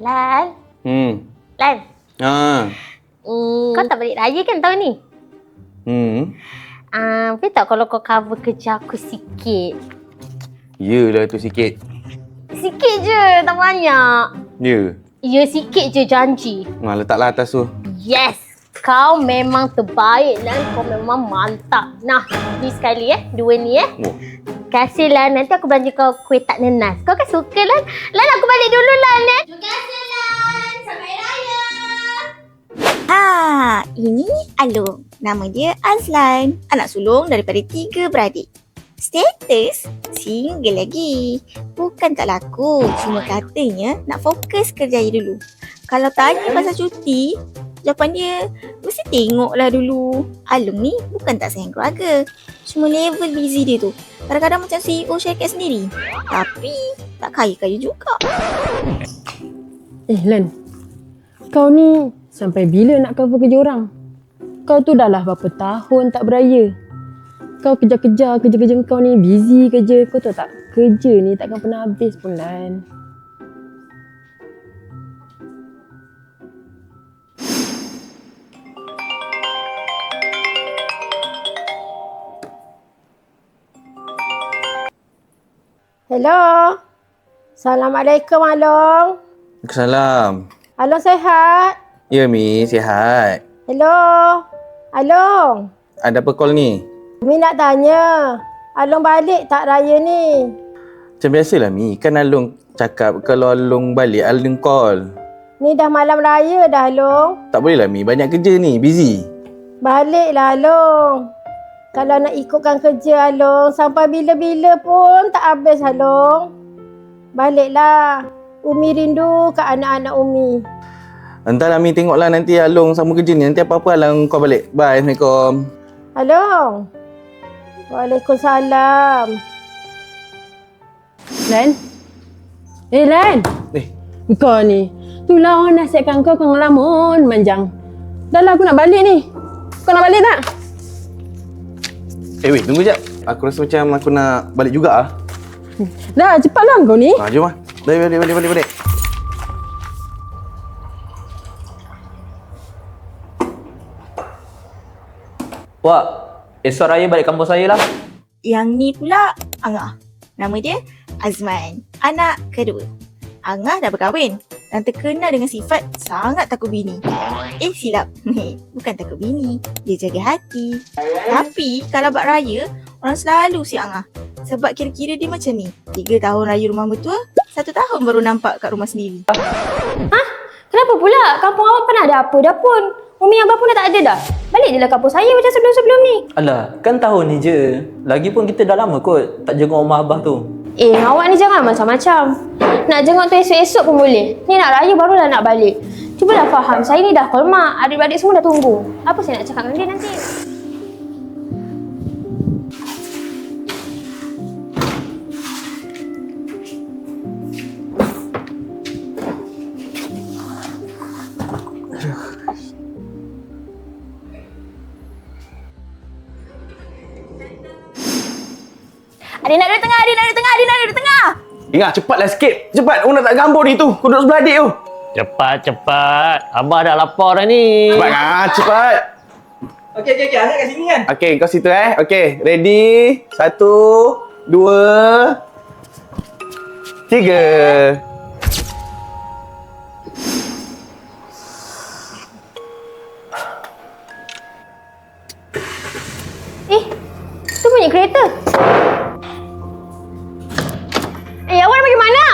Lan. Lan. Kau tak balik raya kan tahun ni? Boleh tak kalau kau cover kerja aku sikit? Yelah tu sikit. Sikit je, tak banyak. Ya. Ya, sikit je janji. Letaklah atas tu. Yes! Kau memang terbaik Lan. Kau memang mantap. Nah, ni sekali dua ni Oh. Kasih Lan. Nanti aku belanja kau kuih tak nenas. Kau kan suka Lan? Lan, aku balik dulu Lan. Terima kasih Lan. Selamat Raya. Ini Alung. Nama dia Azlan. Anak sulung daripada 3 beradik. Status single lagi. Bukan tak laku. Cuma katanya nak fokus kerja dulu. Kalau tanya pasal cuti, jawapan dia mesti tengoklah dulu. Alung ni bukan tak sayang keluarga. Cuma level busy dia tu. Kadang-kadang macam CEO syarikat sendiri. Tapi tak kaya-kaya juga. Lan, kau ni sampai bila nak cover kerja orang? Kau tu dah lah berapa tahun tak beraya. Kau kerja-kerja kau ni busy kerja. Kau tahu tak? Kerja ni takkan pernah habis pun Lan. Hello. Assalamualaikum Along. Waalaikumsalam. Along sehat? Ya Mi, sihat. Hello. Along. Ada apa call ni? Mi nak tanya. Along balik tak raya ni? Macam biasalah Mi, kan Alung cakap kalau Alung balik, Alung call. Ni dah malam raya dah Along. Tak boleh lah Mi, banyak kerja ni, busy. Baliklah Along. Kalau nak ikutkan kerja Along, sampai bila-bila pun tak habis Along. Baliklah. Umi rindu kat anak-anak Umi. Entahlah Mi, tengoklah nanti Alung sama kerja ni. Nanti apa-apa Alung call balik. Bye, Assalamualaikum. Along. Waalaikumsalam. Lan? Lan! Kau ni. Itulah orang nasihatkan kau ngelamun manjang. Dah lah aku nak balik ni. Kau nak balik tak? Wait, tunggu jap. Aku rasa macam aku nak balik juga ah. Dah, cepatlah kau ni. Jom lah. Balik. Wak, esok raya balik kampung saya lah. Yang ni pula Angah. Nama dia Azman. Anak kedua. Angah dah berkahwin dan terkenal dengan sifat sangat takut bini. Silap. Bukan takut bini. Dia jaga hati. Tapi kalau buat raya, orang selalu si Angah. Sebab kira-kira dia macam ni. 3 tahun raya rumah mertua, 1 tahun baru nampak kat rumah sendiri. Kenapa pula? Kampung awak pernah ada apa dah pun? Umi abah pun dah tak ada dah. Balik je lah kampung saya macam sebelum-sebelum ni. Alah, kan tahun ni je. Lagipun kita dah lama kot tak jenguk rumah abah tu. Awak ni jangan macam-macam. Nak jenguk tu esok-esok pun boleh. Ni nak raya barulah nak balik. Cubalah faham, saya ni dah kolmak. Adik-adik semua dah tunggu. Apa saya nak cakap dengan dia nanti? Adik nak duduk tengah. Ingat, cepatlah sikit. Cepat, orang nak tak gambar ni tu. Kau duduk sebelah adik tu. Cepat. Abah dah lapar dah ni. Cepat lah, cepat. Okey, Angah kat sini kan? Okey, kau situ Okey, ready? 1, 2, 3. Tu bunyi kereta. Awak nak pergi mana?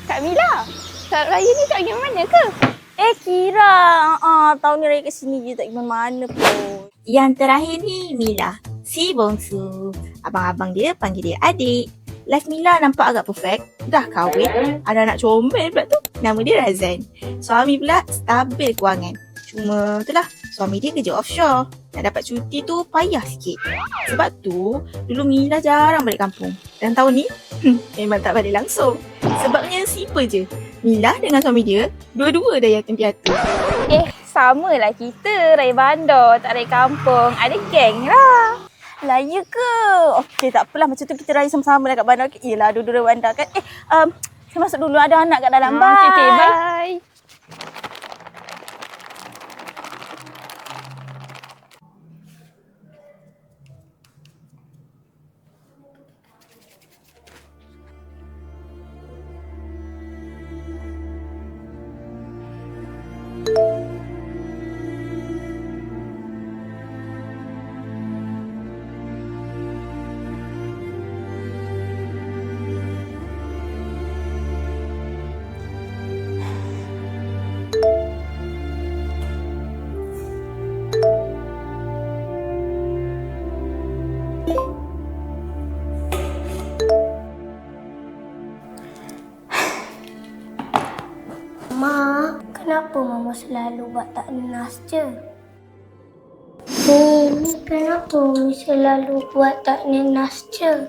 Kak Mila. Saat raya ni tak pergi mana ke? Kira tahun ni raya kat sini je tak pergi mana-mana pun. Yang terakhir ni Mila, si bongsu. Abang-abang dia panggil dia adik. Life Mila nampak agak perfect. Dah kahwin, ada anak comel pula tu. Nama dia Razan. Suami pula stabil kewangan. Cuma itulah, suami dia kerja offshore. Nak dapat cuti tu payah sikit. Sebab tu, dulu Mila jarang balik kampung. Dan tahun ni, memang tak balik langsung. Sebabnya simple je. Mila dengan suami dia, dua-dua dah yatim piatu. Sama lah kita, raya bandar, tak raya kampung. Ada geng lah. Lah, ya ke? Okey, tak apalah. Macam tu kita raya sama-sama lah kat bandar. Yelah, dua-dua bandar kan. Saya masuk dulu. Ada anak kat dalam. Bye. Okay, bye. Mak, kenapa Mama selalu buat tak nenas je? Kenapa Mama selalu buat tak nenas je?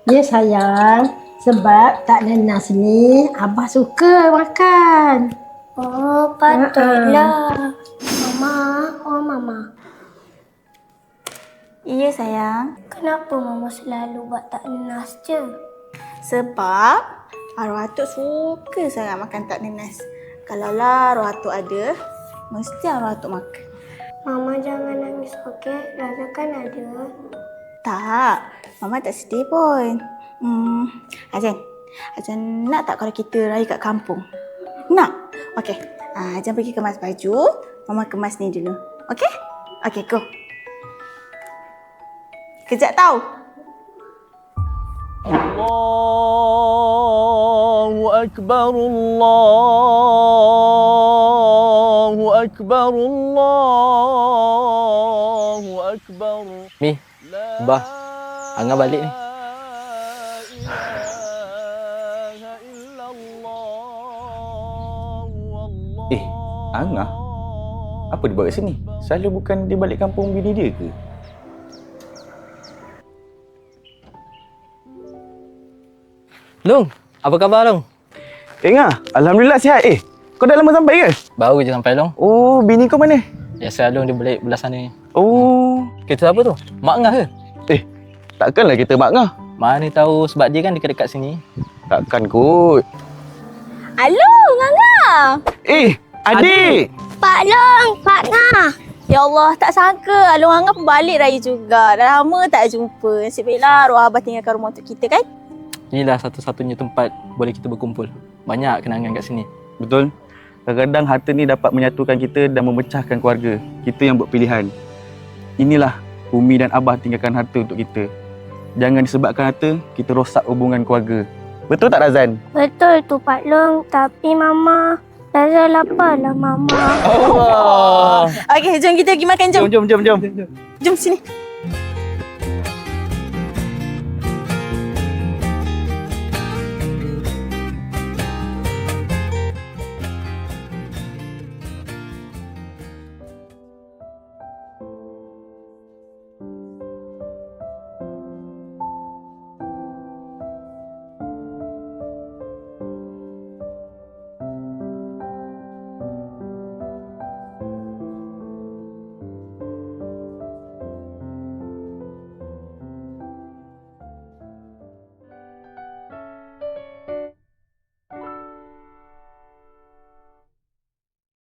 Ya sayang, sebab tak nenas ni Abah suka makan. Oh, patutlah. Mama. Ya, sayang. Kenapa Mama selalu buat tak nenas je? Sebab arwah atuk suka sangat makan tak nenas. Kalaulah arwah atuk ada, mesti arwah atuk makan. Mama jangan nangis, okey? Rana kan ada. Tak, Mama tak sedih pun. Azan nak tak kalau kita raya kat kampung? Nak? Okey. Azan pergi kemas baju. Mama kemas ni dulu. Okey? Okey, go. Kejap tau. Allahu Akbar, Allahu Akbar, Allahu Akbar. Mi, Bah, Angah balik ni. Angah? Apa dia buat kat sini? Selalu bukan dia balik kampung bini dia ke? Long, apa khabar Long? Angah, Alhamdulillah sihat. Kau dah lama sampai ke? Baru je sampai Long. Oh, bini kau mana? Biasa Long dia balik belah sana ni. Oh, Kereta siapa tu? Mak Angah ke? takkanlah kita Mak Angah. Mana tahu sebab dia kan dekat-dekat sini. Takkan kot. Alo, Nganga. Adik! Pak Long, Pak Ngah. Ya Allah, tak sangka Alung Angah pun balik raya juga. Dah lama tak jumpa. Nasib baiklah arwah abah tinggalkan rumah untuk kita kan? Inilah satu-satunya tempat boleh kita berkumpul. Banyak kenangan kat sini. Betul. Kadang-kadang harta ni dapat menyatukan kita dan memecahkan keluarga. Kita yang buat pilihan. Inilah Umi dan Abah tinggalkan harta untuk kita. Jangan disebabkan harta, kita rosak hubungan keluarga. Betul tak Razan? Betul tu Pak Long, tapi Mama, Razan lapar lah Mama. Allah! Okey, jom kita pergi makan. Jom. Jom. Jom sini.